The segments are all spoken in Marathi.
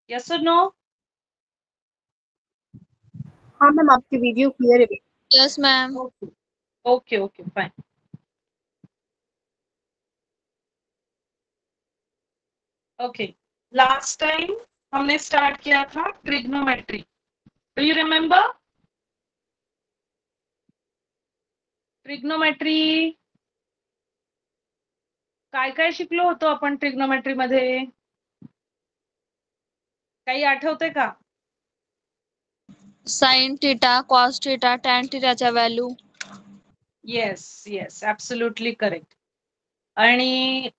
यस और नो? हाँ मैम, आपकी वीडियो क्लियर है। Yes ma'am. Okay okay okay fine. Okay, last time हमने स्टार्ट किया था trigonometry. Do you remember trigonometry? काय काय शिकलो होतो आपण ट्रिग्नोमेट्री मध्ये? काही आठवतंय का? Sine theta, cos theta, tan थीटाच्या value. Yes yes, absolutely correct. आणि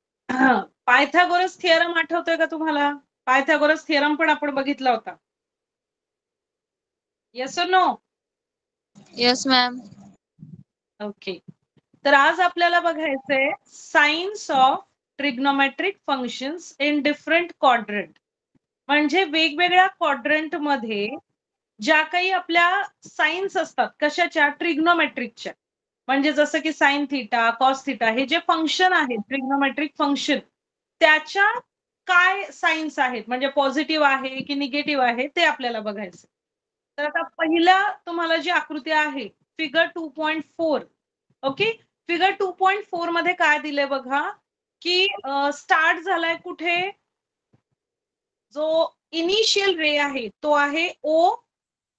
पायथागोरस थिअरम आठवतोय का तुम्हाला? पायथागोरस थिअरम पण आपण बघितला होता. येस और नो? Yes ma'am. ओके, तर आज आपल्याला बघायचंय science of trigonometric functions in different quadrant. म्हणजे वेगवेगळ्या क्वाड्रंट मध्ये ज्या काही आपल्या सायन्स असतात, कशाच्या? ट्रिग्नोमेट्रिकच्या. म्हणजे जसं की साइन थीटा, कॉस थीटा, हे जे फंक्शन आहेत ट्रिग्नोमेट्रिक फंक्शन, त्याच्या काय सायन्स आहेत, म्हणजे पॉझिटिव्ह आहे की निगेटिव्ह आहे ते आपल्याला बघायचं. तर आता पहिला तुम्हाला जी आकृती आहे फिगर 2.4. ओके, फिगर 2.4 मध्ये काय दिलंय बघा, की स्टार्ट झालाय कुठे? जो इनिशियल रे आहे तो आहे O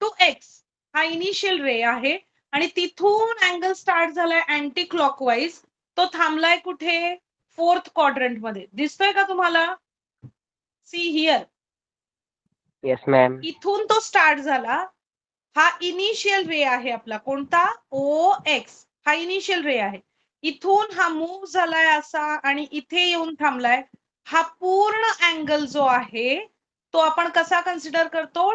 टू X, हा इनिशियल रे आहे. आणि तिथून अँगल स्टार्ट झालाय अँटी क्लॉकवाईज, तो थांबलाय कुठे? फोर्थ क्वाड्रंट मध्ये. दिसतोय का तुम्हाला? See here. Yes ma'am. इथून तो स्टार्ट झाला, हा इनिशियल रे आहे आपला, कोणता? OX, हा इनिशियल रे आहे. इथून हा मूव्ह झालाय असा आणि इथे येऊन थांबलाय. हा पूर्ण अँगल जो आहे तो आपण कसा कन्सिडर करतो?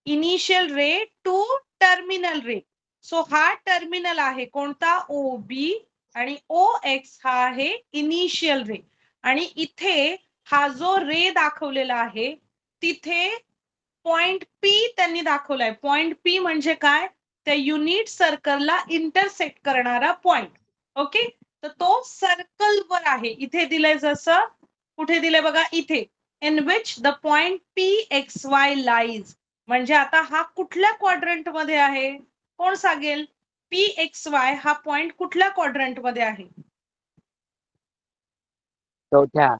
Initial ray to terminal ray. So हा टर्मिनल आहे कोणता? OB, आणि OX हा आहे इनिशियल रे. आणि इथे हा जो रे दाखवलेला आहे तिथे पॉइंट P त्यांनी दाखवलाय. पॉइंट P म्हणजे काय? त्या युनिट सर्कलला इंटरसेक्ट करणारा पॉइंट. ओके, तर तो सर्कलवर आहे. इथे दिलंय, जसं कुठे दिलंय बघा, इथे. In which the point PXY lies. म्हणजे आता हा कुठल्या क्वाड्रंट मध्ये आहे? कोण सांगेल? PXY हा पॉइंट कुठल्या क्वाड्रंट मध्ये आहे? चौथ्या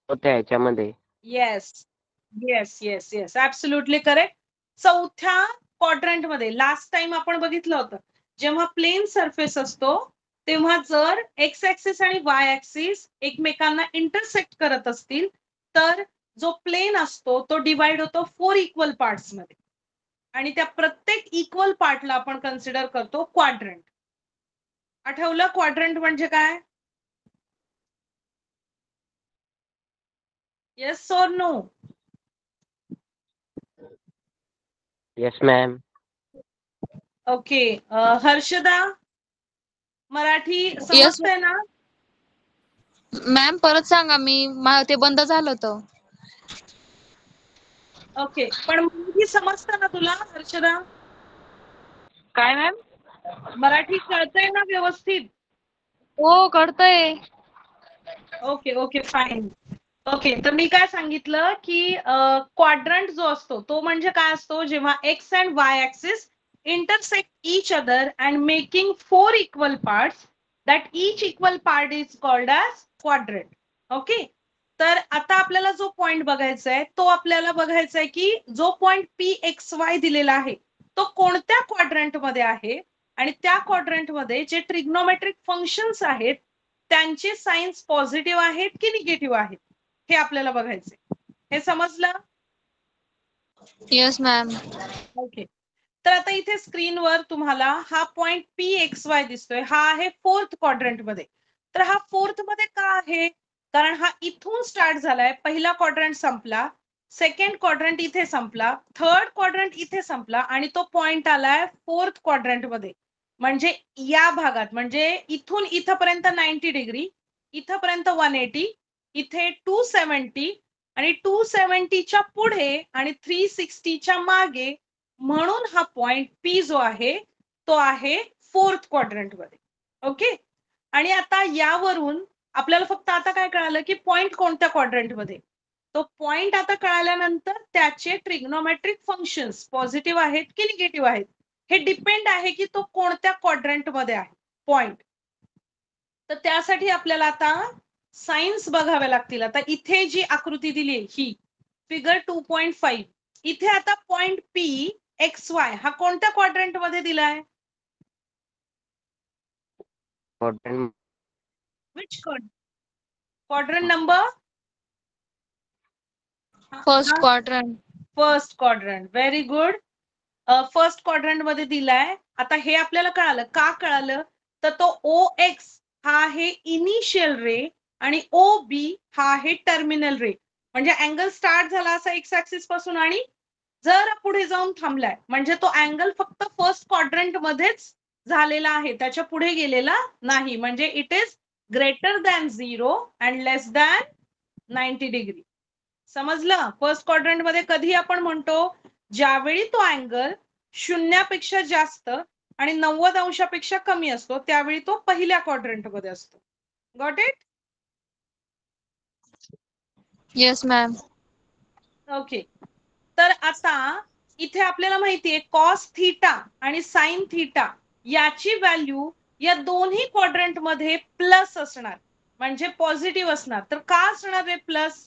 ह्याच्यामध्ये. Yes yes yes yes, absolutely correct. चौथ्या क्वाड्रंट मध्ये. लास्ट टाइम आपण बघितलं होतं, जेव्हा प्लेन सरफेस असतो तेव्हा जर एक्स ऍक्सिस आणि वाय ऍक्सिस एकमेकांना इंटरसेक्ट करत असतील तर जो प्लेन असतो तो डिवाइड होतो 4 इक्वल पार्ट्स मध्ये. आणि त्या प्रत्येक इक्वल पार्टला आपण कन्सिडर करतो क्वाड्रंट. आठवलं क्वाड्रंट म्हणजे काय? येस और no? Yes ma'am. Okay, Harshada, Marathi yes समजतंय ना? मॅम, परत सांगा. ते बंद झालं होतं. ओके, पण मराठी समजतं ना तुला हर्षदा? काय मॅम? मराठी कळतंय ना व्यवस्थित? हो, कळतंय. Okay okay fine. ओके, तर मी काय सांगितलं की क्वाड्रंट जो असतो तो म्हणजे काय असतो? जेव्हा x and Y axis intersect each other and making 4 equal parts, that each equal part is called as quadrant. Okay, तर आता आपल्याला जो पॉइंट बघायचा आहे तो आपल्याला बघायचा आहे की जो पॉइंट PXY दिलेला आहे तो कोणत्या क्वाड्रंट मध्ये आहे, आणि त्या क्वाड्रंट मध्ये जे ट्रिग्नोमेट्रिक फंक्शन्स आहेत त्यांचे सायन्स पॉझिटिव्ह आहेत की निगेटिव्ह आहेत हे आपल्याला बघायचे. हे समजलं? Yes ma'am. ओके, तर आता इथे स्क्रीनवर तुम्हाला हा पॉइंट PXY दिसतोय, हा आहे फोर्थ क्वाड्रंट मध्ये. तर हा फोर्थ मध्ये का आहे? कारण हा इथून स्टार्ट झालाय, पहिला क्वाड्रंट संपला, सेकंड क्वाड्रंट इथे संपला, थर्ड क्वाड्रंट इथे संपला, आणि तो पॉइंट आलाय फोर्थ क्वाड्रंट मध्ये. म्हणजे या भागात, म्हणजे इथून इथपर्यंत 90 डिग्री, इथपर्यंत 180, इथे 270, आणि 270च्या पुढे आणि 360च्या मागे. म्हणून हा पॉइंट P जो आहे तो आहे फोर्थ क्वाड्रंट मध्ये. ओके, आणि आता यावरून आपल्याला फक्त आता काय कळालं की पॉइंट कोणत्या क्वाड्रंट मध्ये? तो पॉइंट आता कळाल्यानंतर त्याचे ट्रिग्नोमेट्रिक फंक्शन्स पॉझिटिव्ह आहेत की निगेटिव्ह आहेत हे डिपेंड आहे की तो कोणत्या क्वाड्रंट मध्ये आहे पॉइंट. तर त्यासाठी आपल्याला आता साइन्स बघाव्या लागतील. आता इथे जी आकृती दिली ही फिगर 2.5 इथे आता पॉइंट पी एक्स वाय हा कोणत्या क्वाड्रंट मध्ये दिलाय? quadrant which quadrant number? First quadrant. First quadrant. Very good. First quadrant मध्ये दिलाय. आता हे आपल्याला कळालं. का कळालं? तर तो ओ एक्स हा आहे इनिशियल रे आणि ओ बी हा आहे टर्मिनल रे. म्हणजे अँगल स्टार्ट झाला असा एक्स ऍक्सिस पासून आणि जर पुढे जाऊन थांबलाय म्हणजे तो अँगल फक्त फर्स्ट क्वाड्रंट मध्येच झालेला आहे, त्याच्या पुढे गेलेला नाही. म्हणजे it is greater than 0 and less than 90 degree. समजलं? फर्स्ट क्वाड्रंट मध्ये कधी आपण म्हणतो ज्यावेळी तो अँगल 0पेक्षा जास्त आणि 90 अंशापेक्षा कमी असतो त्यावेळी तो पहिल्या क्वाड्रंट मध्ये असतो. Got it? Yes ma'am. Okay. तर आता इथे आपल्याला माहितीये कॉस थीटा आणि साइन थीटा याची व्हॅल्यू या दोन्ही क्वाड्रंट मध्ये प्लस असणार म्हणजे पॉझिटिव्ह असणार. तर का असणार आहे प्लस?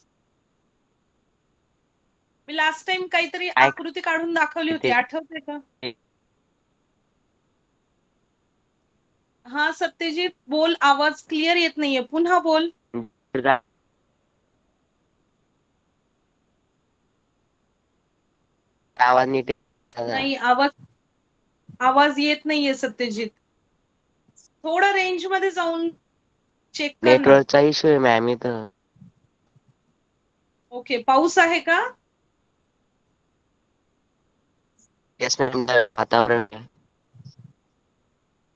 मी लास्ट टाइम काहीतरी आकृती काढून दाखवली होती, आठवते का? हा सत्यजित बोल, आवाज क्लिअर येत नाहीये, पुन्हा बोल. आवाज नीट नाही, आवाज येत नाहीये सत्यजित. थोडं रेंज मध्ये जाऊन चेक कर ना. नेटवर्कचा इश्यू आहे मॅम इथं. ओके. पाऊस आहे का? येस मॅम वातावरण आहे.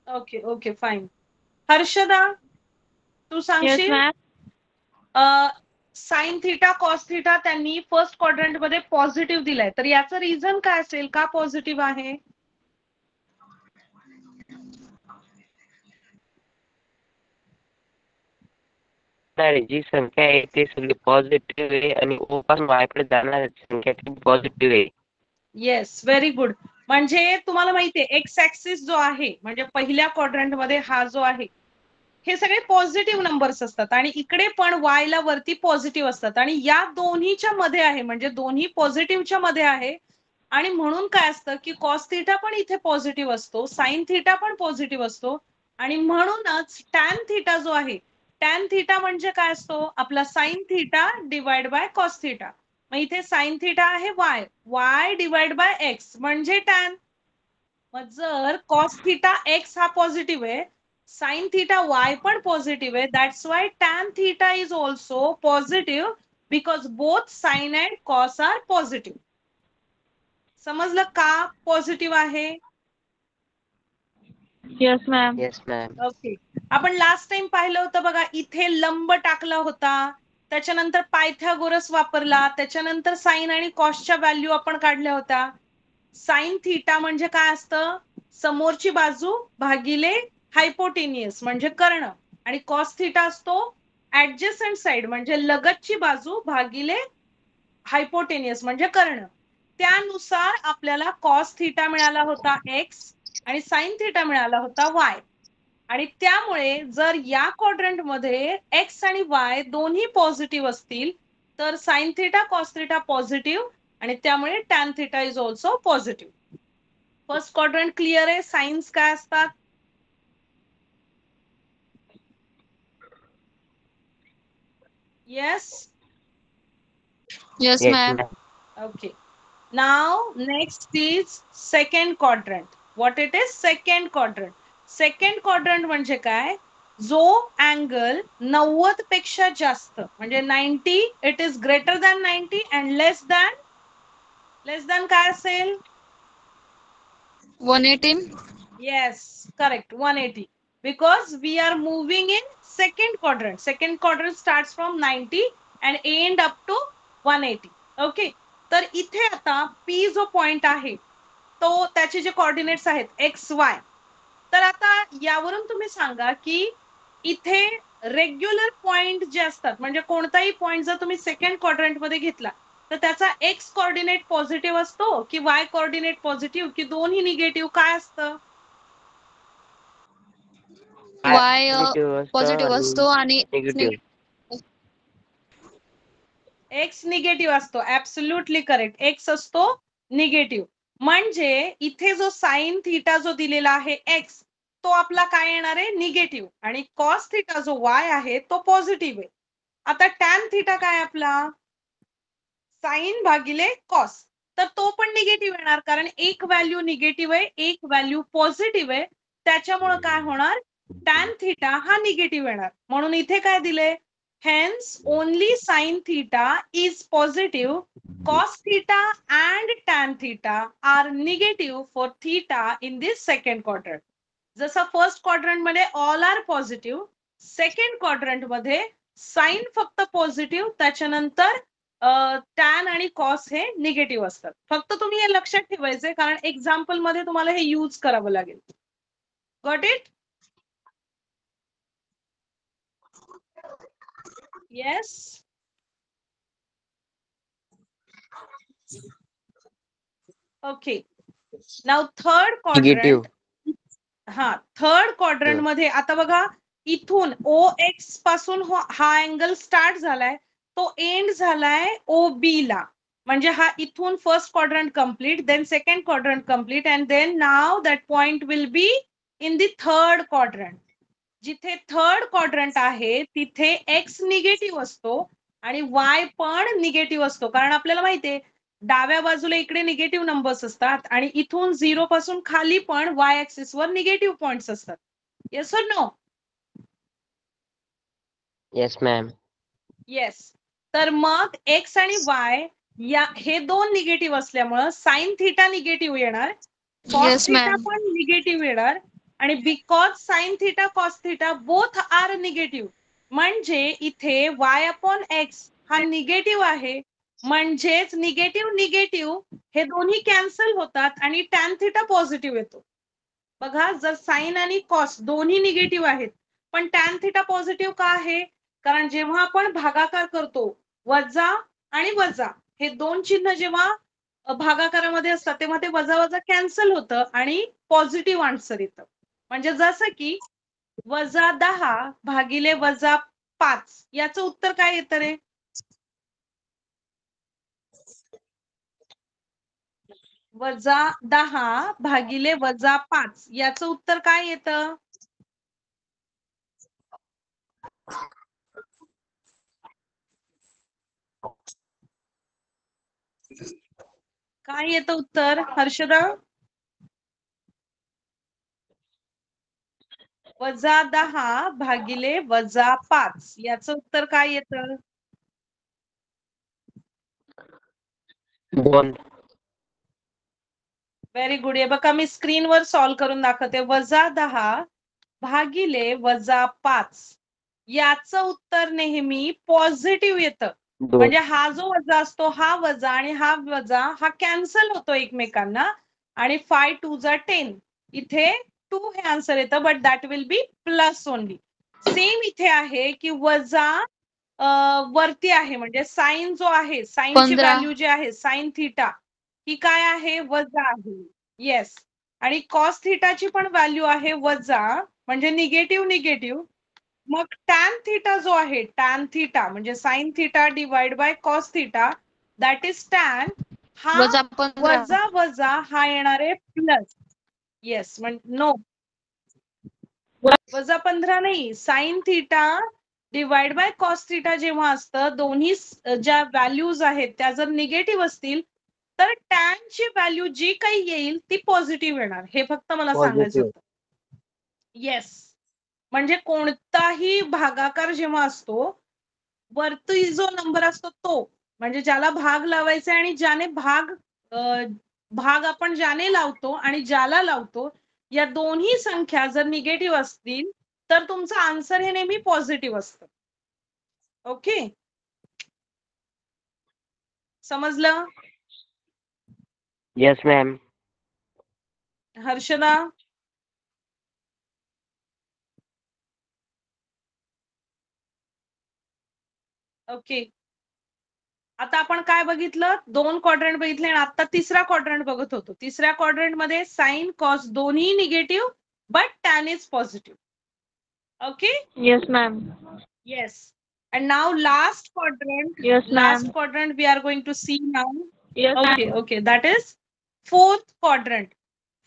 Okay okay fine. हर्षदा तू येस सांगशील? Ma'am. Sine theta cos theta त्यांनी फर्स्ट क्वाड्रंट मध्ये पॉझिटिव्ह दिलाय, तर याचं रिझन काय असेल? का पॉझिटिव्ह आहे? जी संख्या आहे ती सगळी पॉझिटिव्ह आहे आणि ओ पासून वाय कडे जाणारी संख्या ती पॉझिटिव्ह आहे. Yes, very good. म्हणजे तुम्हाला माहितीये एक्स ऍक्सिस जो आहे म्हणजे पहिल्या क्वाड्रंट मध्ये हा जो आहे हे सगळे पॉझिटिव्ह नंबर्स असतात आणि इकडे पण वाय ला वरती पॉझिटिव्ह असतात आणि या दोन्हीच्या मध्ये आहे म्हणजे दोन्ही पॉझिटिव्हच्या मध्ये आहे आणि म्हणून काय असतं की कॉस थीटा पण इथे पॉझिटिव्ह असतो, साइन थीटा पण पॉझिटिव्ह असतो आणि म्हणूनच टॅन थीटा जो आहे, टॅन थीटा म्हणजे काय असतो? आपला sine theta divide by cos theta. मग इथे साइन थीटा आहे Y, Y divide by X म्हणजे टॅन. मग जर कॉस थीटा एक्स हा पॉझिटिव्ह आहे, साइन थीटा वाय पण पॉझिटिव्ह आहे, that's why tan theta is also positive because both sine and cos are positive. समजलं का पॉझिटिव्ह आहे? Yes ma'am. Yes ma'am. Okay. आपण लास्ट टाइम पाहिलं होतं बघा, इथे लंब टाकला होता, त्याच्यानंतर पायथागोरस वापरला, त्याच्यानंतर साइन आणि कॉसच्या व्हॅल्यू आपण काढल्या होत्या. साइन थीटा म्हणजे काय असतं? समोरची बाजू भागिले हायपोटेनियस म्हणजे कर्ण आणि कॉस थीटा असतो ऍडजसंट साइड म्हणजे लगतची बाजू भागिले हायपोटेनियस म्हणजे कर्ण. त्यानुसार आपल्याला कॉस थीटा मिळाला होता एक्स आणि साइन थीटा मिळाला होता वाय आणि त्यामुळे जर या क्वाड्रंट मध्ये एक्स आणि वाय दोन्ही पॉझिटिव्ह असतील तर sine theta cos theta positive आणि त्यामुळे tan theta is also positive. First quadrant clear आहे. साइन्स काय असतात? Yes. Yes yes ma'am. Ma'am. Okay. Now next is second quadrant. What it is? Second quadrant. Second quadrant म्हणजे काय? जो अँगल 90 पेक्षा जास्त म्हणजे 90 it is greater than 90 and less than काय असेल? 118. Yes, correct. 180. Because we are moving in second quadrant. Second quadrant starts from 90 and end up to 180. Okay. तर इथे आता P जो पॉइंट आहे तो त्याचे जे कोऑर्डिनेट्स आहेत एक्स वाय, तर आता यावरून तुम्ही सांगा की इथे रेग्युलर पॉइंट जे असतात म्हणजे कोणताही पॉइंट जर तुम्ही सेकंड क्वाड्रंट मध्ये घेतला तर त्याचा एक्स कोऑर्डिनेट पॉझिटिव्ह असतो की वाय कोऑर्डिनेट पॉझिटिव्ह की दोन्ही निगेटिव्ह, काय असतं? वाय पॉझिटिव्ह असतं पॉझिटिव्ह आणि असतो आणि निगेटिव्ह. एक्स निगेटिव्ह असतो. Absolutely correct. एक्स असतो निगेटिव्ह. म्हणजे इथे जो साइन थीटा जो दिलेला आहे एक्स, तो आपला काय येणार आहे? निगेटिव्ह. आणि कॉस थीटा जो वाय आहे तो पॉझिटिव्ह आहे. आता टॅन थीटा काय आपला? साइन भागिले कॉस, तर तो पण निगेटिव्ह येणार कारण एक व्हॅल्यू निगेटिव्ह आहे, एक व्हॅल्यू पॉझिटिव्ह आहे. त्याच्यामुळे काय होणार? टॅन थीटा हा निगेटिव्ह येणार. म्हणून इथे काय दिले? Hence, only sin theta is positive. Cos theta and tan theta are negative for theta in this second quadrant. जसं फर्स्ट क्वाड्रंट मध्ये all are positive, second quadrant मध्ये साइन फक्त पॉझिटिव्ह, त्याच्यानंतर टॅन आणि कॉस हे निगेटिव्ह असतात. फक्त तुम्ही हे लक्षात ठेवायचे कारण एक्झाम्पल मध्ये तुम्हाला हे यूज करावं लागेल. Got it? Yes. Okay. Now third quadrant. हा, थर्ड क्वाड्रंट मध्ये आता बघा इथून ओ एक्स पासून हा अँगल स्टार्ट झालाय, तो एंड झालाय ओ बी ला. म्हणजे हा इथून first quadrant complete, then second quadrant complete and then now that point will be in the third quadrant. जिथे थर्ड क्वाड्रंट आहे तिथे एक्स निगेटिव्ह असतो आणि वाय पण निगेटिव्ह असतो. कारण आपल्याला माहितीये डाव्या बाजूला इकडे निगेटिव्ह नंबर्स असतात आणि इथून 0 पासून खाली पण वाय ऍक्सिस वर निगेटिव्ह पॉइंट्स असतात. Yes or no? Yes ma'am. Yes. तर मग एक्स आणि वाय या हे दोन निगेटिव्ह असल्यामुळं साइन थीटा निगेटिव्ह येणार, कॉस येस थीटा मॅम. पण निगेटिव्ह येणार आणि because sine theta cos theta both are negative, म्हणजे इथे वाय अपॉन एक्स हा निगेटिव्ह आहे. म्हणजेच निगेटिव्ह निगेटिव्ह हे दोन्ही कॅन्सल होतात आणि टॅन थीटा पॉझिटिव्ह येतो. बघा, जर साइन आणि कॉस दोन्ही निगेटिव्ह आहेत पण टॅन थीटा पॉझिटिव्ह का आहे? कारण जेव्हा आपण भागाकार करतो वजा आणि वजा हे दोन चिन्ह जेव्हा भागाकारामध्ये असतात तेव्हा ते वजा वजा कॅन्सल होतं आणि पॉझिटिव्ह आन्सर येतं. म्हणजे जसं की -10 भागिले -5 याचं उत्तर काय येतं रे? -10 भागिले -5 याचं उत्तर काय येतं? काय येतं उत्तर हर्षदा? -10 भागिले -5 याचं उत्तर काय येतं? 2. Very good. हे बघा मी स्क्रीनवर सॉल्व्ह करून दाखवते. -10 भागिले -5 याचं उत्तर नेहमी पॉझिटिव्ह येतं. 2. म्हणजे हा जो वजा असतो हा वजा आणि हा वजा हा कॅन्सल होतो एकमेकांना आणि 5 2 जा 10 इथे 2 हे आन्सर येतं but that will be plus only. Same इथे आहे की वजा वरती आहे म्हणजे साइन जो आहे, साइनची 15. व्हॅल्यू जी आहे साइन थीटा ही काय आहे? वजा आहे. येस. आणि कॉस थीटाची पण व्हॅल्यू आहे वजा, म्हणजे निगेटिव्ह निगेटिव्ह. मग टॅन थीटा जो आहे, टॅन थीटा म्हणजे sine theta divide by cos theta, that is tan. हा -15. वजा वजा हा येणार आहे प्लस. येस. नो, -15 नाही, sign theta divide by cos theta जेव्हा असतं, दोन्ही ज्या व्हॅल्यूज आहेत त्या जर निगेटिव्ह असतील तर टॅन ची व्हॅल्यू जी काही येईल ती पॉझिटिव्ह येणार. हे फक्त मला सांगायचं पॉझिटिव्ह. होतं. येस. म्हणजे कोणताही भागाकार जेव्हा असतो वरती जो नंबर असतो तो, म्हणजे ज्याला भाग लावायचा आणि ज्याने भाग आपण ज्याने लावतो आणि ज्याला लावतो या दोन्ही संख्या जर निगेटिव्ह असतील तर तुमचं आन्सर हे नेहमी पॉझिटिव्ह असतं. ओके, समजलं? Yes ma'am. हर्षदा? ओके. आता आपण काय बघितलं, 2 क्वाड्रंट बघितले आणि आता तिसरा क्वाड्रंट बघत होतो. तिसऱ्या क्वाड्रंट मध्ये साइन कॉस दोन्ही negative but tan is positive. Okay. Yes, ma'am. Yes. And now last quadrant. Yes, Last ma'am. quadrant we are going to see now. Yes, Okay, ma'am. okay. That is fourth quadrant.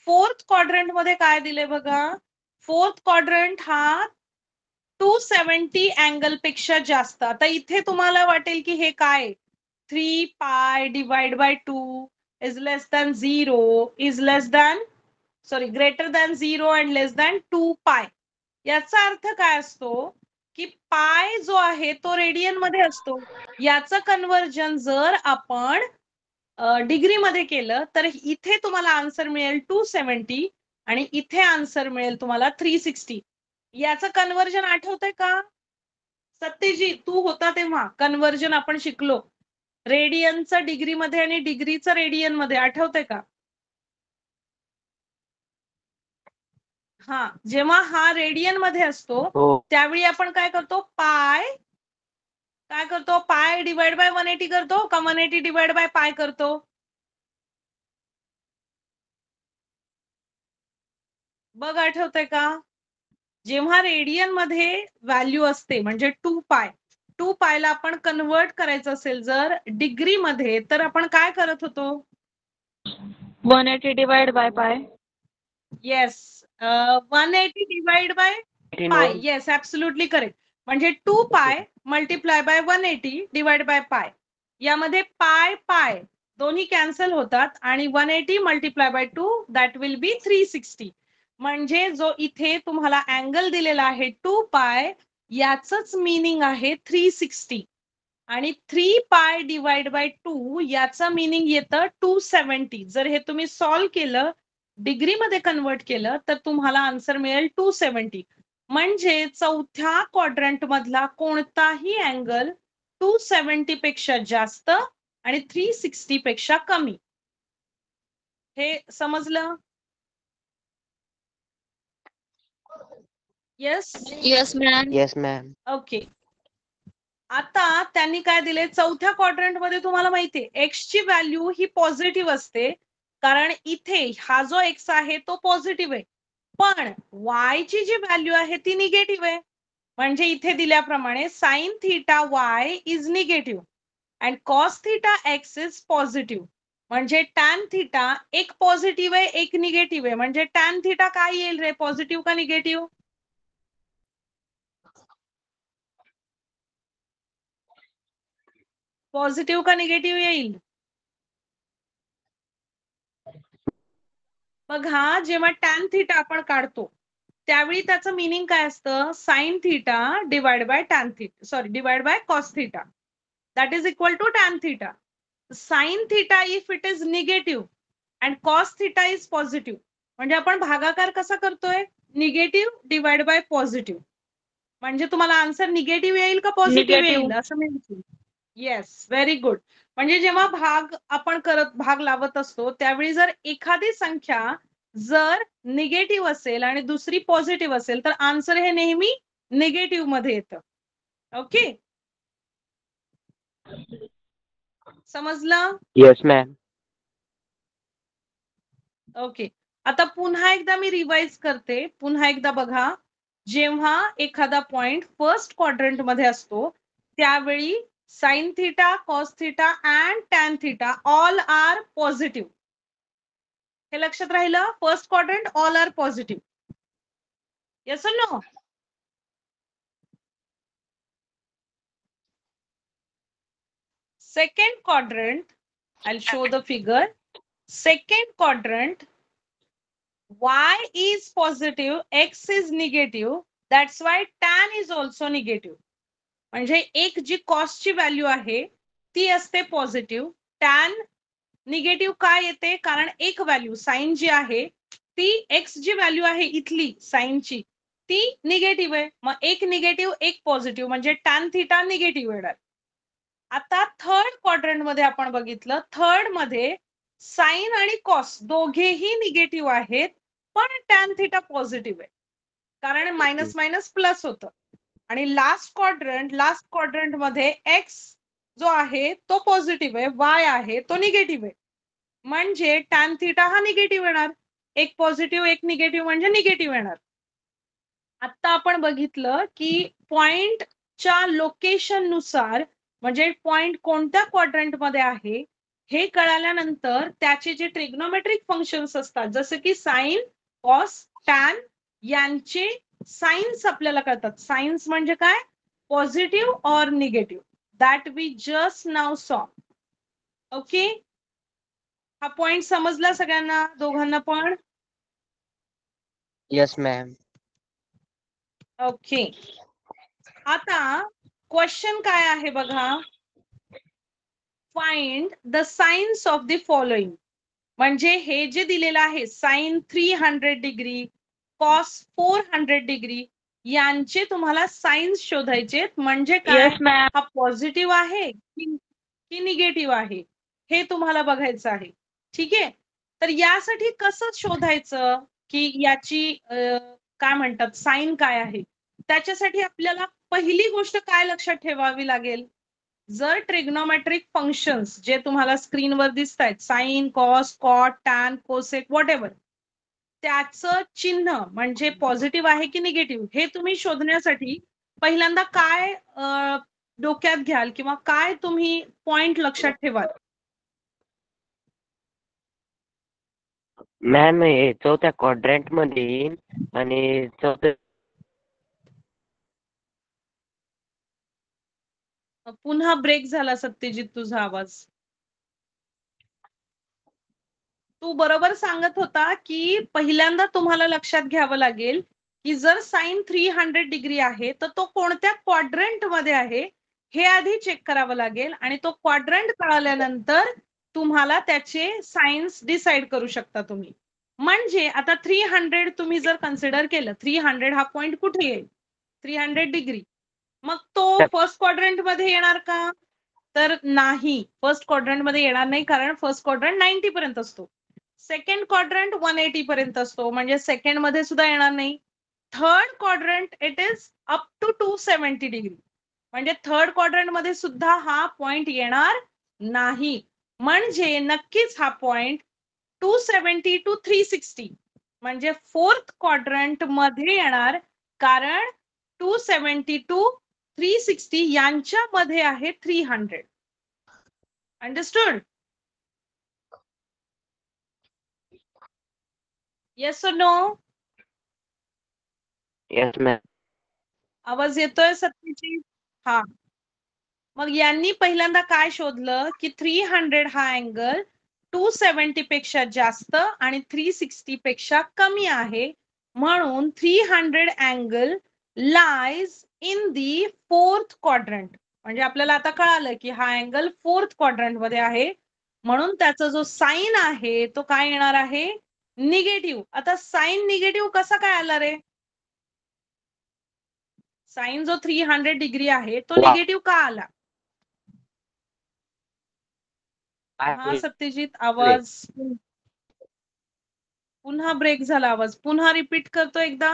Fourth quadrant मध्ये काय दिले बघा. Fourth quadrant हा 270 अँगल पेक्षा जास्त. आता इथे तुम्हाला वाटेल की हे काय, 3 pi divide by 2 is less than 0 is less than sorry greater than 0 and less than 2 पाय. याचा अर्थ काय असतो की पाय जो आहे तो रेडियन मध्ये असतो. याचं कन्वर्जन जर आपण डिग्री मध्ये केलं तर इथे तुम्हाला आन्सर मिळेल 270 आणि इथे आन्सर मिळेल तुम्हाला 360. याचं कन्वर्जन आठवतंय का सत्यजी, तू होता तेव्हा कन्वर्जन आपण शिकलो, रेडियनचं डिग्री मध्ये आणि डिग्रीचं रेडियन मध्ये, आठवतंय का? हा, जेव्हा हा रेडियन मध्ये असतो हो. त्यावेळी आपण काय करतो, पाय डिवाइड बाय 180 करतो का 180 डिवाइड बाय पाय करतो? बघ आठवतंय का? जेव्हा रेडियन मध्ये व्हॅल्यू असते म्हणजे 2 पायला आपण कन्वर्ट करायचं असेल जर डिग्री मध्ये तर आपण काय करत होतो? 180 divided by pi. Yes, 180 divide by pi. Yes, absolutely correct. म्हणजे 2 पाय मल्टिप्लाय बाय 180 डिवाइड बाय पाय. यामध्ये पाय दोन्ही कॅन्सल होतात आणि 180 multiply by 2 that will be 360. म्हणजे जो इथे तुम्हाला अँगल दिलेला आहे 2 पाय, याचंच मीनिंग आहे 360. आणि 3 पाय डिवाइड बाय 2 याचं मीनिंग येतं 270. जर हे तुम्ही सॉल्व्ह केलं, डिग्री मध्ये कन्वर्ट केलं तर तुम्हाला आन्सर मिळेल 270. म्हणजे चौथ्या क्वाड्रंट मधला कोणताही अँगल 270 पेक्षा जास्त आणि 360 पेक्षा कमी. हे समजलं? Yes. Yes, ma'am. Yes ma'am. Okay. आता त्यांनी काय दिले, चौथ्या क्वाड्रंट मध्ये तुम्हाला माहितीये एक्स ची व्हॅल्यू ही पॉझिटिव्ह असते, कारण इथे हा जो एक्स आहे तो पॉझिटिव्ह आहे, पण वाय ची जी व्हॅल्यू आहे ती निगेटिव्ह आहे. म्हणजे इथे दिल्याप्रमाणे sine theta Y is negative and cos theta x is positive. म्हणजे टॅन थिटा एक पॉझिटिव्ह आहे एक निगेटिव्ह आहे. म्हणजे टॅन थिटा काय येईल रे, पॉझिटिव्ह का निगेटिव्ह? पॉझिटिव्ह का निगेटिव्ह येईल? बघा, जेव्हा टॅन थिटा आपण काढतो त्यावेळी त्याचं मीनिंग काय असतं, sine theta divide by tan theta, sorry divide by cos theta, that is equal to tan theta. Sine theta if it is negative and cos theta is positive, म्हणजे आपण भागाकार कसा करतोय, निगेटिव्ह डिवाइड बाय पॉझिटिव्ह. म्हणजे तुम्हाला आन्सर निगेटिव्ह येईल का पॉझिटिव्ह Negative. येईल असं मी विचारलं. Yes, very good. म्हणजे जेव्हा भाग लावत असतो त्यावेळी जर एखादी संख्या जर निगेटिव्ह असेल आणि दुसरी पॉझिटिव्ह असेल तर आन्सर हे नेहमी निगेटिव्ह मध्ये येतं. ओके, समजलं? Yes ma'am. ओके. आता पुन्हा एकदा मी रिवाइज करते, पुन्हा एकदा बघा. जेव्हा एखादा पॉइंट फर्स्ट क्वाड्रंट मध्ये असतो त्यावेळी sine theta, cos theta and tan theta all are positive. हे लक्षात राहिलं, first quadrant all are positive. Yes और no? Second quadrant, I'll show the figure. Second quadrant, y is positive, x is negative. That's why tan is also negative. म्हणजे एक जी कॉस ची व्हॅल्यू आहे ती असते पॉझिटिव्ह, टॅन निगेटिव्ह काय येते, कारण एक व्हॅल्यू साइन जी आहे ती एक्स जी व्हॅल्यू आहे इथली साइनची ती निगेटिव्ह आहे. मग एक निगेटिव्ह एक पॉझिटिव्ह म्हणजे टॅन थिटा निगेटिव्ह येणार. आता थर्ड क्वाड्रंट मध्ये आपण बघितलं, थर्ड मध्ये साइन आणि कॉस दोघेही निगेटिव्ह आहेत पण टॅन थिटा पॉझिटिव्ह आहे, कारण मायनस मायनस प्लस होतं. आणि लास्ट क्वाड्रंट मध्ये एक्स जो आहे तो पॉझिटिव्ह आहे, वाय आहे तो निगेटिव्ह आहे. म्हणजे टॅन थिटा हा निगेटिव्ह येणार. एक पॉझिटिव्ह एक निगेटिव्ह म्हणजे निगेटिव्ह येणार. आता आपण बघितलं की पॉइंटच्या लोकेशन नुसार म्हणजे पॉइंट कोणत्या क्वाड्रंट मध्ये आहे हे कळाल्यानंतर त्याचे जे ट्रिग्नोमेट्रिक फंक्शन्स असतात जसे की साइन, कॉस, टॅन यांचे साइन्स आपल्याला कळतात. साइन्स म्हणजे काय? Positive or negative, that we just now saw. Okay, हा पॉइंट समजला सगळ्यांना, दोघांना पण? Yes ma'am. ओके, आता क्वेश्चन काय आहे बघा. Find the signs of the following. म्हणजे हे जे दिलेलं आहे साइन 300 डिग्री, कॉस 400 डिग्री यांचे तुम्हाला साइन्स शोधायचे. म्हणजे काय? Yes ma'am. हा पॉझिटिव्ह आहे की निगेटिव्ह आहे हे तुम्हाला बघायचं आहे. ठीक आहे, तर यासाठी कसं शोधायचं की याची काय म्हणतात साइन काय आहे. त्याच्यासाठी आपल्याला पहिली गोष्ट काय लक्षात ठेवावी लागेल. जर ट्रिग्नोमेट्रिक फंक्शन्स जे तुम्हाला स्क्रीनवर दिसत आहेत sine, cos, cot, tan, cosec whatever, त्याचं चिन्ह म्हणजे पॉझिटिव्ह आहे की निगेटिव्ह हे तुम्ही शोधण्यासाठी पहिल्यांदा काय डोक्यात घ्याल किंवा काय तुम्ही पॉइंट लक्षात ठेवाल. मॅम हे चौथ्या क्वाड्रंट मध्ये येईल आणि चौथ्या पुन्हा ब्रेक झाला सत्यजित तुझा आवाज. तू बरोबर सांगत होता की पहिल्यांदा तुम्हाला लक्षात घ्यावं लागेल की जर साइन 300 डिग्री आहे तर तो कोणत्या क्वाड्रंट मध्ये आहे हे आधी चेक करावं लागेल आणि तो क्वाड्रंट कळाल्यानंतर तुम्हाला त्याचे साइन्स डिसाइड करू शकता तुम्ही. म्हणजे आता 300 तुम्ही जर कन्सिडर केलं, 300 हा पॉइंट कुठे येईल? 300 डिग्री. मग तो फर्स्ट क्वाड्रंट मध्ये येणार का? तर नाही, फर्स्ट क्वाड्रंट मध्ये येणार नाही कारण फर्स्ट क्वाड्रंट 90 पर्यंत असतो. सेकंड क्वाड्रंट 180 पर्यंत असतो म्हणजे सेकंड मध्ये सुद्धा येणार नाही. Third quadrant it is up to 270 degree म्हणजे थर्ड क्वाड्रंट मध्ये सुद्धा हा पॉइंट येणार नाही. म्हणजे नक्कीच हा पॉइंट 270 टू 360 म्हणजे फोर्थ क्वाड्रंट मध्ये येणार कारण 270 टू 360 यांच्यामध्ये आहे 300. अंडरस्टूड? येस और नो? Yes ma'am. आवाज येतोय सत्यजित? हा, मग यांनी पहिल्यांदा काय शोधलं की 300 हा अँगल 270 पेक्षा जास्त आणि 360 पेक्षा कमी आहे म्हणून 300 angle lies in the fourth quadrant. म्हणजे आपल्याला आता कळालं की हा अँगल फोर्थ क्वाड्रंट मध्ये आहे म्हणून त्याचा जो साइन आहे तो काय येणार आहे? निगेटिव्ह. आता साइन निगेटिव्ह कसा काय आला रे? साइन जो 300 डिग्री आहे तो निगेटिव्ह का आला? हा सत्यजित, आवाज पुन्हा ब्रेक झाला, आवाज पुन्हा रिपीट करतो एकदा.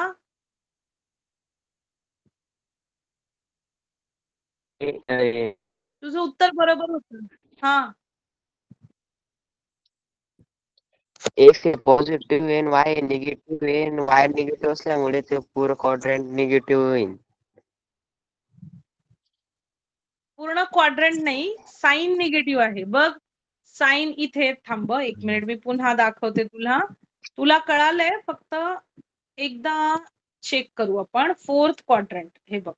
तुझं उत्तर बरोबर होतं. हा, एक्स हे पॉझिटिव्ह येईल, वाय निगेटिव्ह येईल. वाय निगेटिव्ह असल्यामुळे ते पूर्ण क्वाड्रंट निगेटिव्ह होईल. पूर्ण क्वाड्रंट नाही, साइन निगेटिव्ह आहे. बघ साइन इथे थांब, एक मिनिट मी पुन्हा दाखवते तुला. तुला कळालंय, फक्त एकदा चेक करू आपण. फोर्थ क्वाड्रंट हे बघ,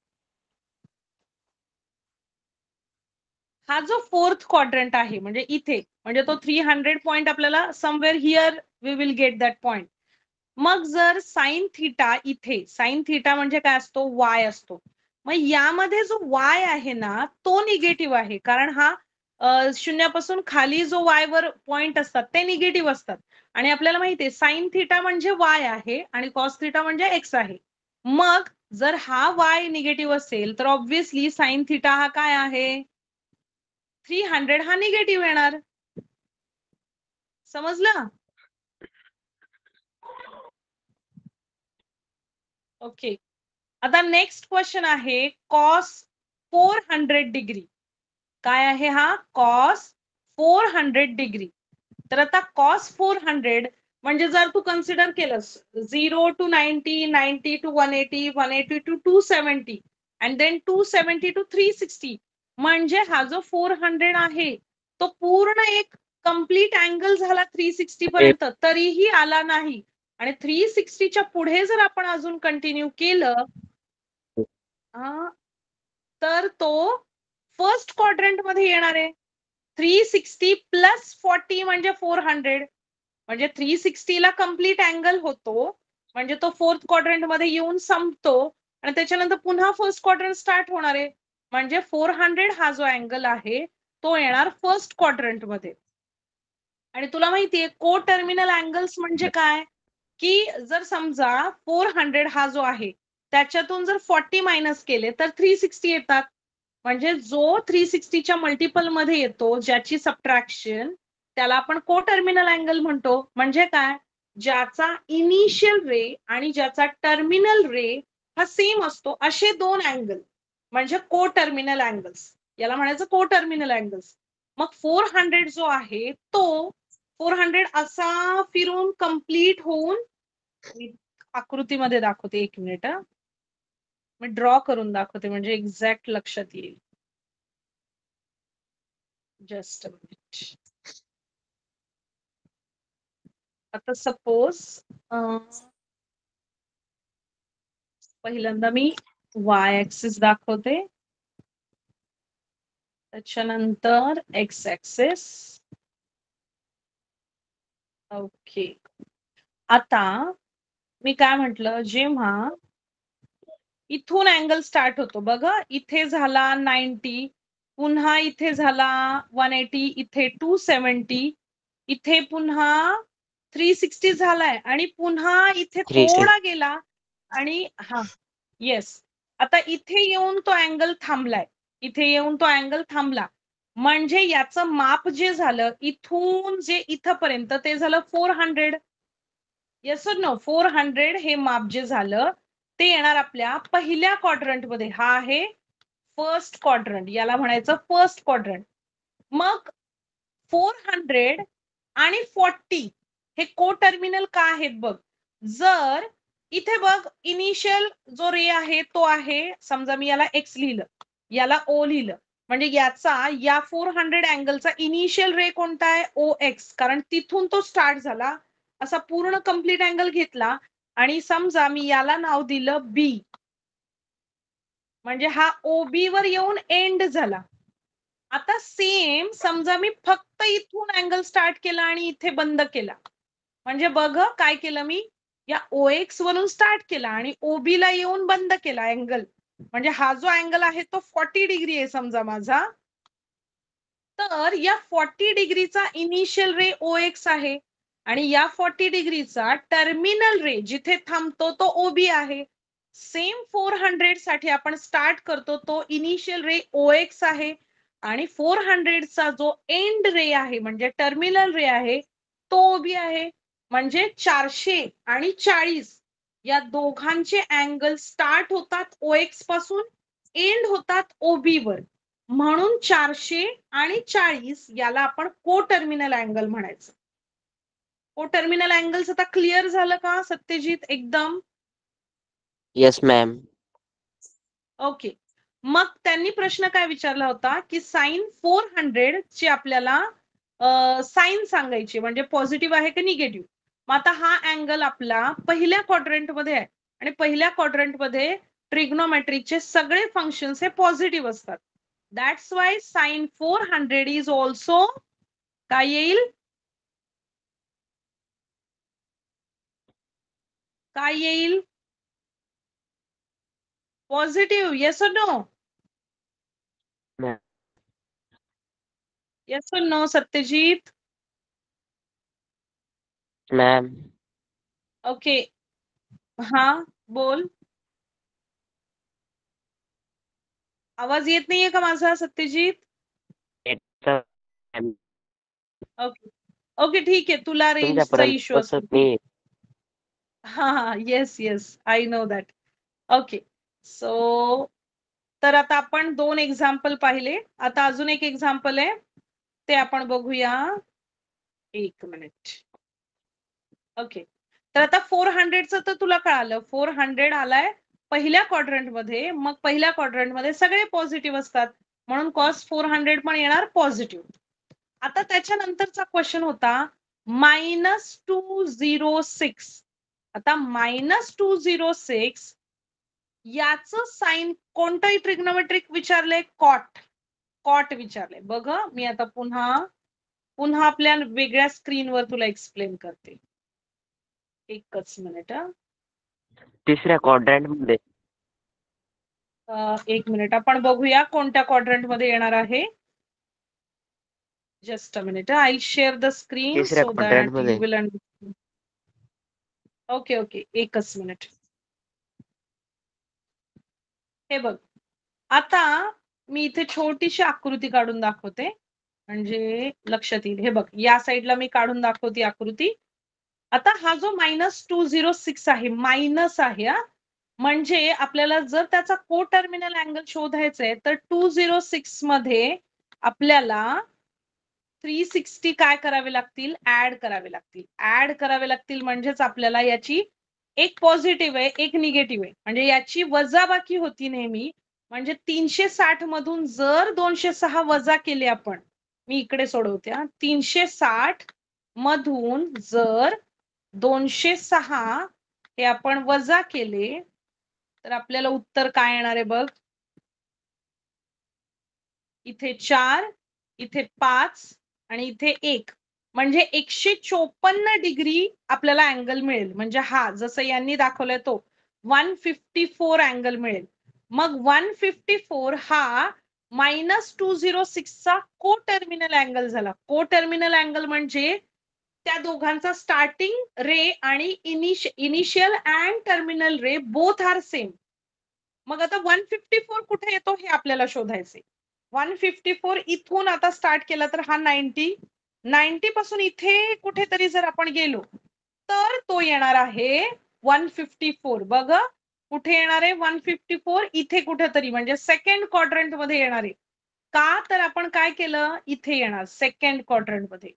हा जो फोर्थ क्वाड्रंट आहे म्हणजे इथे, म्हणजे तो 300 पॉइंट आपल्याला somewhere here we will get that point. मग जर साइन थिटा इथे, साइन थिटा म्हणजे काय असतो? वाय असतो. मग यामध्ये जो वाय आहे ना तो निगेटिव्ह आहे कारण हा शून्यापासून खाली जो वाय वर पॉइंट असतात ते निगेटिव्ह असतात आणि आपल्याला माहिती आहे साइन थिटा म्हणजे वाय आहे आणि कॉस थिटा म्हणजे एक्स आहे. मग जर हा वाय निगेटिव्ह असेल तर ऑब्व्हियसली साइन थिटा हा काय आहे? 300 हा निगेटिव्ह येणार. समजलं? ओके, आता नेक्स्ट क्वेश्चन आहे कॉस 400 डिग्री. काय आहे हा? Cos 400 degree. तर आता कॉस 400 म्हणजे जर तू कन्सिडर केलंस 0 to 90, 90 to 180, 180 to 270 and then 270 to 360, म्हणजे हा जो 400 आहे तो पूर्ण एक कम्प्लीट अँगल झाला 360 पर्यंत, तरीही आला नाही. आणि 360च्या पुढे जर आपण अजून कंटिन्यू केलं तर तो फर्स्ट क्वाड्रंट मध्ये येणार आहे. 360 प्लस 40 म्हणजे 400, म्हणजे 360 ला कम्प्लीट अँगल होतो, म्हणजे तो फोर्थ क्वाड्रंट मध्ये येऊन संपतो आणि त्याच्यानंतर पुन्हा फर्स्ट क्वाड्रंट स्टार्ट होणार आहे. म्हणजे 400 हा जो अँगल आहे तो येणार फर्स्ट क्वाड्रंट मध्ये. आणि तुला माहितीये को टर्मिनल अँगल्स म्हणजे काय, की जर समजा 400 हा जो आहे त्याच्यातून जर 40 मायनस केले तर 360 येतात. म्हणजे जो 360च्या मल्टिपल मध्ये येतो ज्याची सबट्रॅक्शन, त्याला आपण को टर्मिनल अँगल म्हणतो. म्हणजे काय, ज्याचा इनिशियल रे आणि ज्याचा टर्मिनल रे हा सेम असतो, असे दोन अँगल म्हणजे को टर्मिनल अँगल्स, याला म्हणायचं को टर्मिनल अँगल्स. मग 400 जो आहे तो 400 असा फिरून कंप्लीट होऊन, मी आकृतीमध्ये दाखवते, एक मिनिट मी ड्रॉ करून दाखवते म्हणजे एक्झॅक्ट लक्षात येईल. Just a minute. आता सपोज पहिल्यांदा मी वाय ऍक्सिस दाखवते, त्याच्यानंतर एक्स ऍक्सिस. ओके, आता मी काय म्हटलं, जेव्हा इथून अँगल स्टार्ट होतो बघा, इथे झाला 90, पुन्हा इथे झाला 180, इथे 270, इथे पुन्हा 360 झालाय आणि पुन्हा इथे 360. थोडा गेला आणि हा येस, आता इथे येऊन तो अँगल थांबलाय, इथे येऊन तो अँगल थांबला. म्हणजे याचं माप जे झालं इथून जे इथपर्यंत ते झालं 400. येस और नो, 400 हे माप जे झालं ते येणार आपल्या पहिल्या क्वाड्रंट मध्ये. हा आहे फर्स्ट क्वाड्रंट, याला म्हणायचं फर्स्ट क्वाड्रंट. मग 400 आणि 40 हे को टर्मिनल का आहेत बघ. जर इथे बघ इनिशियल जो रे आहे तो आहे, समजा मी याला एक्स लिहिलं, याला ओ लिहिलं, म्हणजे याचा या 400 अँगलचा इनिशियल रे कोणता आहे, ओ एक्स, कारण तिथून तो स्टार्ट झाला. असा पूर्ण कंप्लीट अँगल घेतला आणि समजा मी याला नाव दिलं बी, म्हणजे हा ओबी वर येऊन एंड झाला. आता सेम समजा मी फक्त इथून अँगल स्टार्ट केला आणि इथे बंद केला, म्हणजे बघ काय केलं मी, या OX वरून स्टार्ट केला आणि OB ला येऊन बंद केला अँगल. म्हणजे हा जो अँगल आहे तो 40 डिग्री आहे समजा माझा, तर या 40 डिग्रीचा इनिशियल रे OX आहे आणि या 40 डिग्रीचा टर्मिनल रे जिथे थांबतो तो OB आहे. सेम 400 साठी आपण स्टार्ट करतो तो इनिशियल रे OX आहे आणि 400 चा जो एंड रे आहे म्हणजे टर्मिनल रे आहे तो OB आहे. म्हणजे 400 आणि 40 या दोघांचे अँगल स्टार्ट होतात OX पासून, एंड होतात OB वर. म्हणून 400 आणि 40 याला आपण को टर्मिनल अँगल म्हणायचं. को टर्मिनल अँगल्स आता क्लिअर झालं का सत्यजित एकदम? Yes ma'am. ओके, मग त्यांनी प्रश्न काय विचारला होता की साइन 400 ची आपल्याला साइन सांगायची, म्हणजे पॉझिटिव्ह आहे की निगेटिव्ह. मग आता हा अँगल आपला पहिल्या क्वाड्रंट मध्ये आहे आणि पहिल्या क्वाड्रंट मध्ये ट्रिग्नोमेट्रीचे सगळे फंक्शन्स हे पॉझिटिव्ह असतात. That's why sine 400 is also काय येईल, काय येईल, पॉझिटिव्ह. येस और नो, येस और नो सत्यजित? मॅम. ओके, हा बोल, आवाज येत नाहीये का माझा सत्यजित? ओके ओके ठीक आहे, तुला रेंजचा तुमच्यापर्यंत इश्यू पोहोचत असेल. नाही. हा yes yes, I know that. Okay, so तर आता आपण 2 एक्झाम्पल पाहिले. आता अजून एक एक्झाम्पल आहे ते आपण बघूया. 1 मिनिट. ओके. तर आता 400चं तर तुला कळालं. 400 आलाय पहिल्या क्वाड्रंट मध्ये. मग पहिल्या क्वाड्रंट मध्ये सगळे पॉझिटिव्ह असतात म्हणून cos 400 पण येणार पॉझिटिव्ह. आता त्याच्यानंतरचा क्वेश्चन होता -206. आता -206 याचं साइन कोणतंही ट्रिग्नोमेट्रिक विचारले? कॉट विचारले. बघ मी आता पुन्हा आपल्या वेगळ्या स्क्रीनवर तुला एक्सप्लेन करते. एकच मिनिट. तिसऱ्या क्वाड्रंट मध्ये. 1 मिनिट आपण बघूया कोणत्या क्वाड्रंट मध्ये येणार आहे. Just a minute. I share the screen तिसऱ्या सो क्वाड्रंट दॅट मध्ये. You will understand. ओके. एकच मिनिट. हे बघ आता मी इथे छोटीशी आकृती काढून दाखवते म्हणजे लक्षात येईल. हे बघ या साईडला मी काढून दाखवते आकृती. आता हा जो -206 आहे मायनस आहे हा. म्हणजे आपल्याला जर त्याचा को टर्मिनल अँगल शोधायचा आहे तर 206 मध्ये आपल्याला 360 काय करावे लागतील? ऍड करावे लागतील म्हणजेच आपल्याला याची एक पॉझिटिव्ह आहे एक निगेटिव्ह आहे म्हणजे याची वजाबाकी होती नेहमी. म्हणजे 360 मधून जर 206 वजा केले आपण. मी इकडे सोडवते. 360 मधून जर 206 हे आपण वजा केले तर आपल्याला उत्तर काय येणार आहे बघ. इथे 4, इथे 5 आणि इथे 1 म्हणजे 154 डिग्री आपल्याला अँगल मिळेल. म्हणजे हा जसं यांनी दाखवलाय तो 154 अँगल मिळेल. मग 154 हा -206 चा को टर्मिनल अँगल झाला. को टर्मिनल अँगल म्हणजे त्या दोघांचा स्टार्टिंग रे आणि initial and terminal ray both are same. मग आता 154 कुठे येतो हे आपल्याला शोधायचे. 154 इथून आता स्टार्ट केला तर हा 90 पासून इथे कुठेतरी जर आपण गेलो तर तो येणार आहे 154. बघ कुठे येणार आहे 154 इथे कुठेतरी म्हणजे सेकंड क्वाड्रंट मध्ये येणार आहे. का तर आपण काय केलं इथे येणार सेकंड क्वाड्रंट मध्ये.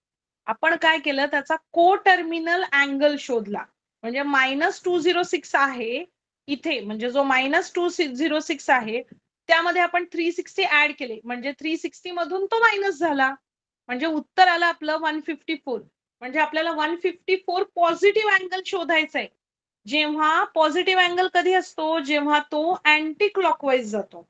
आपण काय केलं त्याचा को टर्मिनल अँगल शोधला. म्हणजे -206 आहे इथे म्हणजे जो -206 आहे त्यामध्ये आपण 360 ऍड केले म्हणजे 360 मधून तो मायनस झाला. म्हणजे उत्तर आलं आपलं 154. म्हणजे आपल्याला 154 पॉझिटिव्ह अँगल शोधायचा आहे. जेव्हा पॉझिटिव्ह अँगल कधी असतो? जेव्हा तो अँटी क्लॉकवाईज जातो.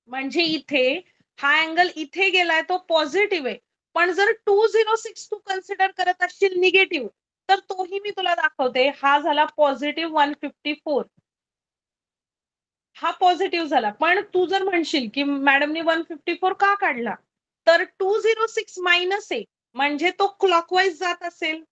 म्हणजे इथे हा अँगल इथे गेलाय तो पॉझिटिव्ह आहे. पण जर 206 तू कन्सिडर करत असशील निगेटिव्ह तर तोही मी तुला दाखवते. हा झाला पॉझिटिव्ह 154. हा पॉझिटिव्ह झाला. पण तू जर म्हणशील की मॅडमनी 154 का काढला तर 206 मायनस आहे म्हणजे तो क्लॉकवाईज जात असेल.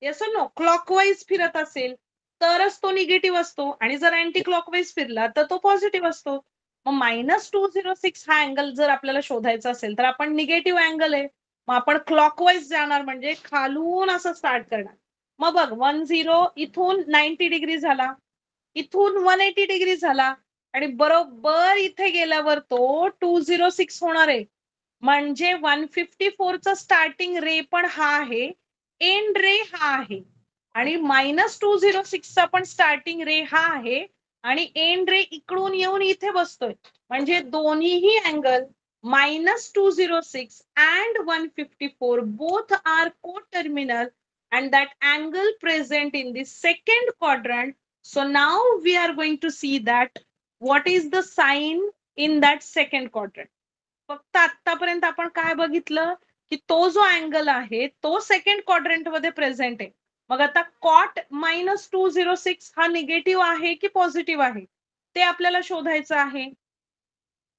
येस नो क्लॉकवाईज फिरत असेल तरच तो निगेटिव्ह असतो आणि जर अँटी क्लॉकवाईज फिरला तर तो पॉझिटिव्ह असतो. मग -206 हा अँगल जर आपल्याला शोधायचा असेल तर आपण निगेटिव्ह अँगल आहे मग आपण क्लॉकवाईज जाणार म्हणजे खालून असं स्टार्ट करणार. मग बघ 10 इथून 90 डिग्री झाला इथून 180 डिग्री झाला आणि बरोबर इथे गेल्यावर तो 206 होणार आहे. म्हणजे 154 चा स्टार्टिंग रे पण हा आहे एंड रे हा आहे आणि -206 चा पण स्टार्टिंग रे हा आहे आणि एंड रे इकडून येऊन इथे बसतोय. म्हणजे दोन्हीही angle -206 and 154 both are co-terminal and that angle present in the second quadrant. So now we are going to see that what is the sign in that second quadrant. फक्त आतापर्यंत आपण काय बघितलं की तो जो अँगल आहे तो सेकंड क्वाड्रंट मध्ये प्रेझेंट आहे. मग आता कॉट -206 हा निगेटिव्ह आहे की पॉझिटिव्ह आहे ते आपल्याला शोधायचं आहे.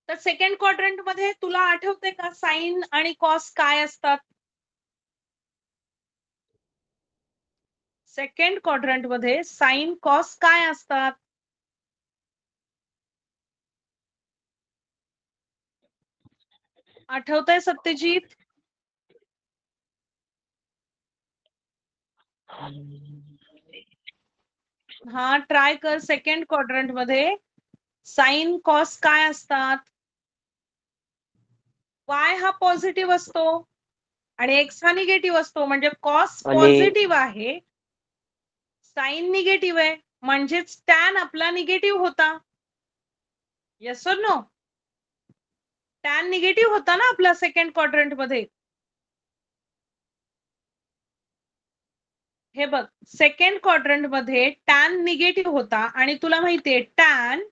तर सेकंड क्वाड्रंट मध्ये तुला आठवते का साइन आणि कॉस काय असतात? सेकंड क्वाड्रंट मध्ये साइन कॉस काय असतात? आठवतंय सत्यजित? हा ट्राय कर सेकंड क्वाड्रंट मध्ये साइन कॉस काय असतात? y हा पॉझिटिव्ह असतो आणि x हा निगेटिव्ह असतो, म्हणजे कॉस आणि पॉझिटिव्ह आहे, साइन निगेटिव्ह आहे, म्हणजेच टॅन आपला निगेटिव्ह होता. येस और नो? टॅन निगेटिव्ह होता ना आपला सेकंड क्वाड्रंट मध्ये. हे बघ, सेकंड क्वाड्रंट मध्ये टॅन निगेटिव्ह होता आणि तुला माहितीये टॅन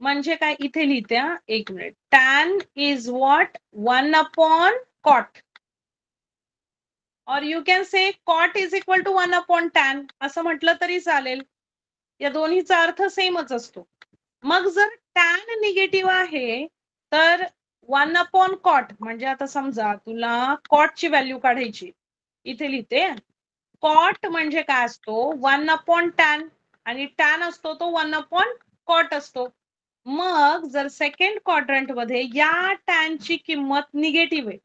म्हणजे काय? इथे लिहिते हा, एक minute. Tan is what? 1/cot. और you can say cot is equal to 1/tan असं म्हटलं तरी चालेल. या दोन्हीचा अर्थ सेमच असतो. मग जर टॅन निगेटिव्ह आहे तर 1/cot म्हणजे आता समजा तुला कॉटची व्हॅल्यू काढायची, इथे लिहिते. कॉट म्हणजे काय असतो? 1/tan आणि टॅन असतो तो 1/cot असतो. मग जर सेकंड क्वाड्रंट मध्ये या टॅनची किंमत निगेटिव्ह आहे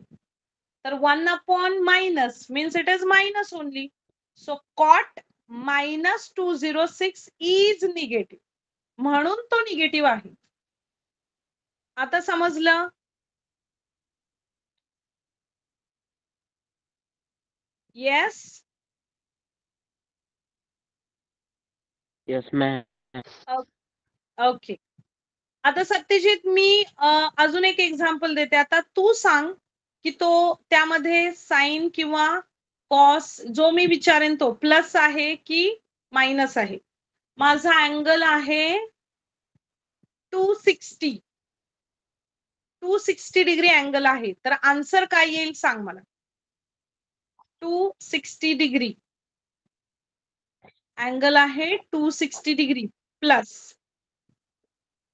तर 1/- means it is minus only. So cot -206 is negative. म्हणून तो निगेटिव्ह आहे. आता समजलं? येस? Yes ma'am. ओके. आता सत्यजित मी अजून एक एक्झाम्पल देते. आता तू सांग की तो त्यामध्ये साइन किंवा कॉस जो मी विचारेन तो प्लस आहे की मायनस आहे. माझा अँगल आहे 260 डिग्री अँगल आहे, तर आन्सर काय येईल सांग मला. 260 डिग्री अँगल आहे 260 डिग्री प्लस.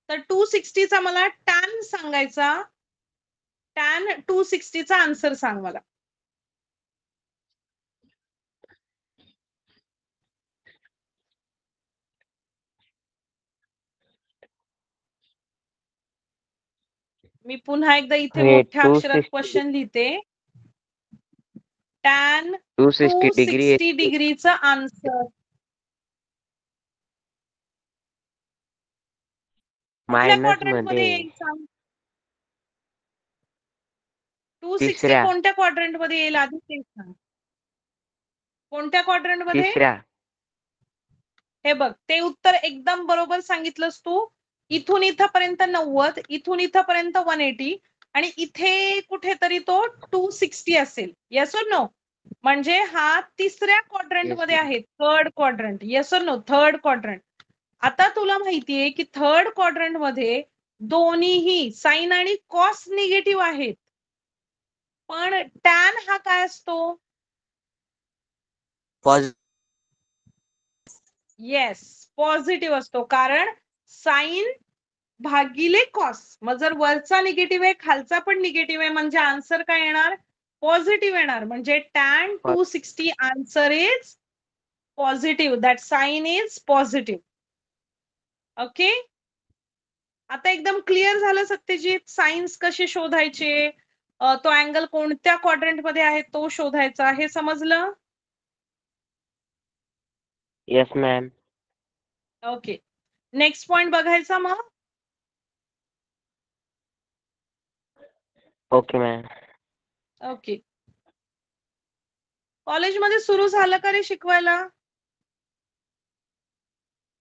तर 260 चा मला टॅन सांगायचा. टॅन 260 चा आन्सर सांग मला. मी पुन्हा एकदा इथे हे मोठ्या अक्षरात 260 क्वेश्चन लिहिते. टॅन 260 डिग्री 260 डिग्रीचा आन्सर कुठल्या मायनस क्वाड्रंट मध्ये मध्ये येईल सांग? 260 तिसऱ्या कोणत्या क्वाड्रंट मध्ये येईल आधी ते सांग. कोणत्या क्वाड्रंट मध्ये? तिसऱ्या. हे बघ, ते उत्तर एकदम बरोबर सांगितलंस तू. इथून इथपर्यंत 90, इथून इथपर्यंत 180 आणि इथे कुठेतरी तो 260 असेल. येस और नो? म्हणजे हा तिसऱ्या क्वाड्रंट Yes, मध्ये ma'am. आहे. Third quadrant. येस और नो? Third quadrant. आता तुला माहितीये की थर्ड क्वाड्रंट मध्ये दोन्हीही साइन आणि कॉस निगेटिव्ह आहेत, पण टॅन हा काय असतो? येस, पॉझिटिव्ह असतो. कारण साइन भागिले कॉस. मग जर वरचा निगेटिव्ह आहे खालचा पण निगेटिव्ह आहे म्हणजे आन्सर काय येणार? पॉझिटिव्ह येणार. म्हणजे tan 260 answer is positive. That sine is positive. Okay. आता एकदम क्लिअर झालं सत्यजित? साइन्स कसे शोधायचे, तो अँगल कोणत्या क्वाड्रंट मध्ये आहे तो शोधायचा, हे समजलं? Yes ma'am. Okay. Next point बघायचा मग. Okay ma'am. ओके. कॉलेजमध्ये सुरू झालं का रे शिकवायला?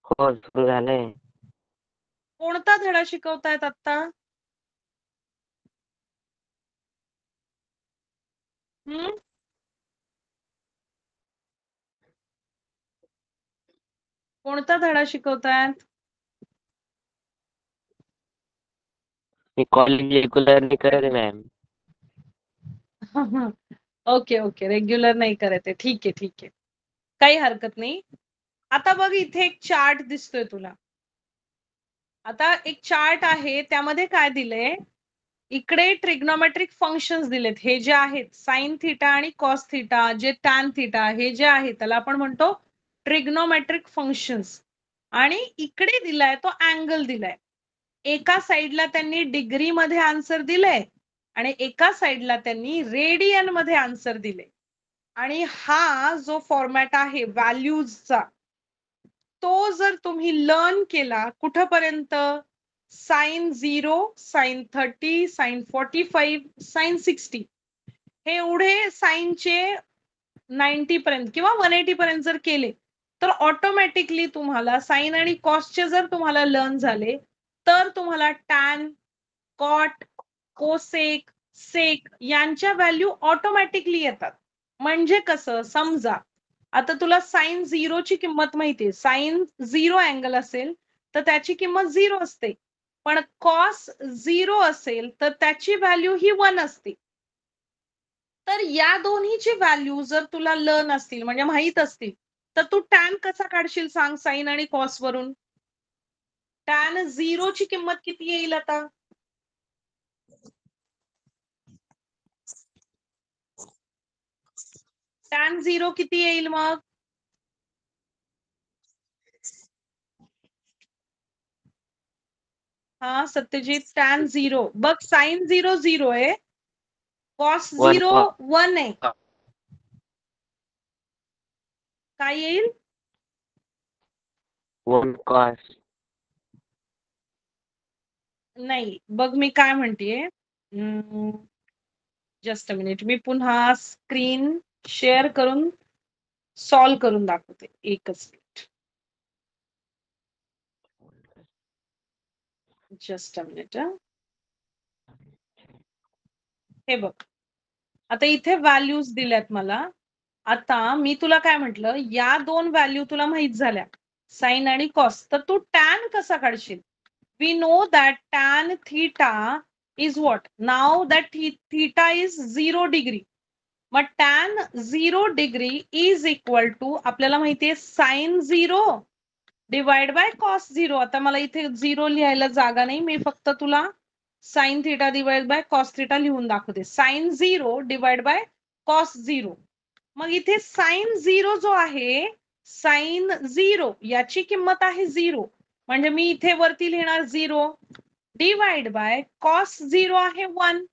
हो, सुरू झालंय. कोणता धडा शिकवतायत आता? कोणता धडा शिकवतायत? मी कॉलेज रेग्युलर नाही करत मॅम. ओके ओके, रेग्युलर नाही करत आहे. ठीक आहे ठीक आहे, काही हरकत नाही. आता बघ, इथे एक चार्ट दिसतोय तुला. आता एक चार्ट आहे, त्यामध्ये काय दिलंय? इकडे ट्रिग्नोमेट्रिक फंक्शन्स दिलेत. हे जे आहेत साइन थिटा आणि कॉस थिटा, जे टॅन थिटा, हे जे आहे त्याला आपण म्हणतो ट्रिग्नोमेट्रिक फंक्शन्स. आणि इकडे दिलाय तो अँगल दिलाय. एका साइडला त्यांनी डिग्री मध्ये आन्सर दिलंय आणि एका साइडला त्यांनी रेडियन मध्ये आन्सर दिले. आणि हा जो फॉर्मॅट आहे व्हॅल्यूजचा, तो जर तुम्ही लर्न केला कुठपर्यंत, साइन 0, साइन 30, साइन 45, साइन 60 हे एवढे साइनचे 90 पर्यंत किंवा 180 पर्यंत जर केले तर ऑटोमॅटिकली तुम्हाला साइन आणि कॉसचे जर तुम्हाला लर्न झाले तर तुम्हाला टॅन, कॉट, कोसेक, सेक यांच्या व्हॅल्यू ऑटोमॅटिकली येतात. म्हणजे कसं, समजा आता तुला साइन 0 ची किंमत माहितीये, साइन 0 अँगल असेल तर त्याची किंमत 0 असते, पण कॉस 0 असेल तर त्याची व्हॅल्यू ही 1 असते. तर या दोन्हीची व्हॅल्यू जर तुला लर्न असतील म्हणजे माहित असतील तर तू टॅन कसा काढशील सांग साइन आणि कॉस वरून. टॅन 0 ची किंमत किती येईल आता? टॅन 0 किती येईल मग? हा सत्यजित, टॅन 0 बघ, साइन 0 0 आहे, कॉस 1 0 1 आहे, काय येईल? 1 cos. नाही बघ मी काय म्हणतेय, जस्ट अ मिनिट, मी पुन्हा स्क्रीन शेअर करून सॉल्व करून दाखवते, एकच मिनिट, जस्ट अ मिनिट. हे बघ आता इथे व्हॅल्यूज दिल्यात मला. आता मी तुला काय म्हटलं, या दोन व्हॅल्यू तुला माहित झाल्या साइन आणि कॉस, तर तू टॅन कसा काढशील? We know that tan theta is what, now that theta is 0 degree, मग tan 0 degree is equal to आपल्याला माहितीये साइन 0 डिवाइड बाय कॉस 0. आता मला इथे 0 लिहायला जागा नाही, मी फक्त तुला sign theta divide by cos theta लिहून दाखवते. साइन 0 डिवाइड बाय कॉस 0, मग इथे साइन 0 जो आहे, साइन 0 याची किंमत आहे 0, म्हणजे मी इथे वरती लिहिणार 0 डिवाइड बाय कॉस 0 आहे 1,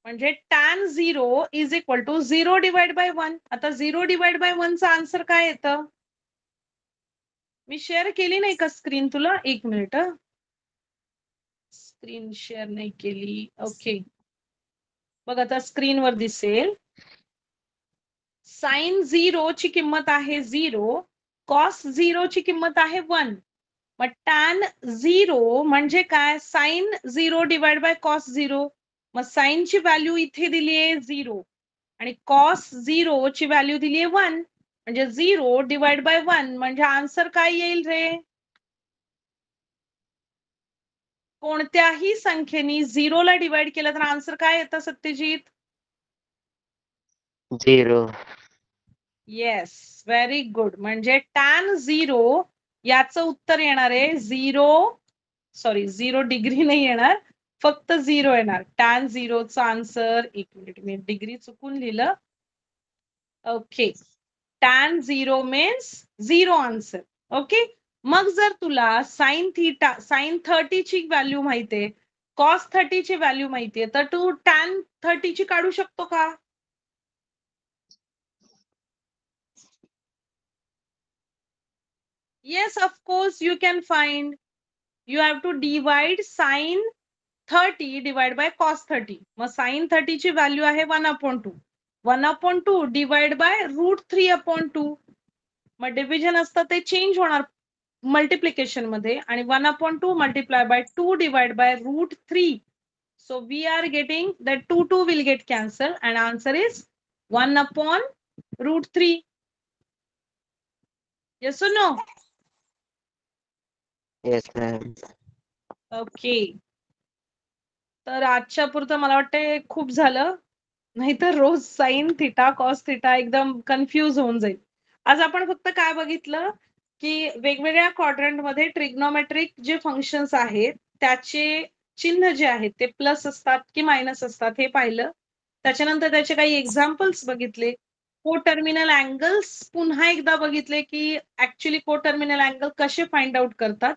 म्हणजे tan 0 is equal to 0 divide by 1. आता 0 डिवाइड बाय 1 चा आन्सर काय येतं? मी शेअर केली नाही का स्क्रीन तुला? एक मिनिट, स्क्रीन शेअर नाही केली. ओके बघ आता स्क्रीनवर दिसेल, साइन 0 ची किंमत आहे 0, कॉस 0 ची किंमत आहे 1, मग टॅन 0 म्हणजे काय, साइन 0 डिवाइड बाय कॉस 0, मग साइन ची व्हॅल्यू इथे दिली आहे 0 आणि कॉस 0 ची व्हॅल्यू दिली आहे 1, म्हणजे 0 डिवाइड बाय 1, म्हणजे आन्सर काय येईल रे? कोणत्याही संख्येनी 0 ला डिवाइड केलं तर आन्सर काय येतं सत्यजित? 0. Yes, very good. म्हणजे टॅन 0 याचं उत्तर येणार आहे 0 डिग्री नाही येणार, फक्त 0 येणार. टॅन 0 चा आन्सर, एक मिनिट मी डिग्री चुकून लिहिलं, okay, tan 0 means 0 answer. Okay, मग जर तुला साइन थीटा, साइन 30 ची व्हॅल्यू माहितीये, कॉस 30 ची व्हॅल्यू माहितीये, तर तू टॅन 30 ची काढू शकतो का? Yes, of course you can find. You have to divide sin 30 divided by cos 30. मग sin 30 ची व्हॅल्यू आहे 1/2. 1/2 डिवाइड बाय √3/2. मग डिव्हिजन असतं ते चेंज होणार मल्टिप्लिकेशन मध्ये, आणि 1/2 multiply by 2 divide by √3. So we are getting that 2 will get cancelled and answer is 1/√3. Yes or no? Yes, ma'am. Okay, तर आजच्या पुरतं मला वाटतं खूप झालं, नाहीतर रोज साइन थिटा कॉस थिटा एकदम कन्फ्यूज होऊन जाईल. आज आपण फक्त काय बघितलं की वेगवेगळ्या क्वाड्रंट मध्ये ट्रिग्नोमेट्रिक जे फंक्शन्स आहेत त्याचे चिन्ह जे आहेत ते प्लस असतात की मायनस असतात हे पाहिलं. त्याच्यानंतर त्याचे काही एक्झाम्पल्स बघितले. कोटर्मिनल अँगल्स पुन्हा एकदा बघितले की ऍक्च्युली कोटर्मिनल अँगल कसे फाइंड आउट करतात,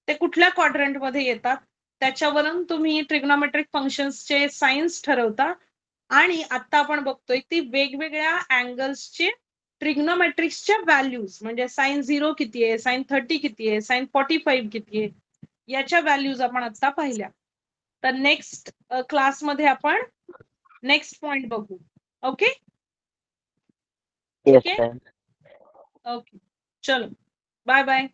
ते कुठल्या क्वाड्रंट मध्ये येतात, त्याच्यावरून तुम्ही ट्रिग्नोमेट्रिक फंक्शन्सचे साइन्स ठरवता. आणि आता आपण बघतोय की वेगवेगळ्या अँगल्सचे ट्रिग्नोमेट्रिक्सच्या व्हॅल्यूज, म्हणजे साइन 0 किती आहे, साइन 30 किती आहे, साइन 45 किती आहे, याच्या व्हॅल्यूज आपण आता पाहिल्या. तर नेक्स्ट क्लासमध्ये आपण नेक्स्ट पॉइंट बघू. ओके येस ठीक आहे. मॅम. ओके चलो बाय बाय.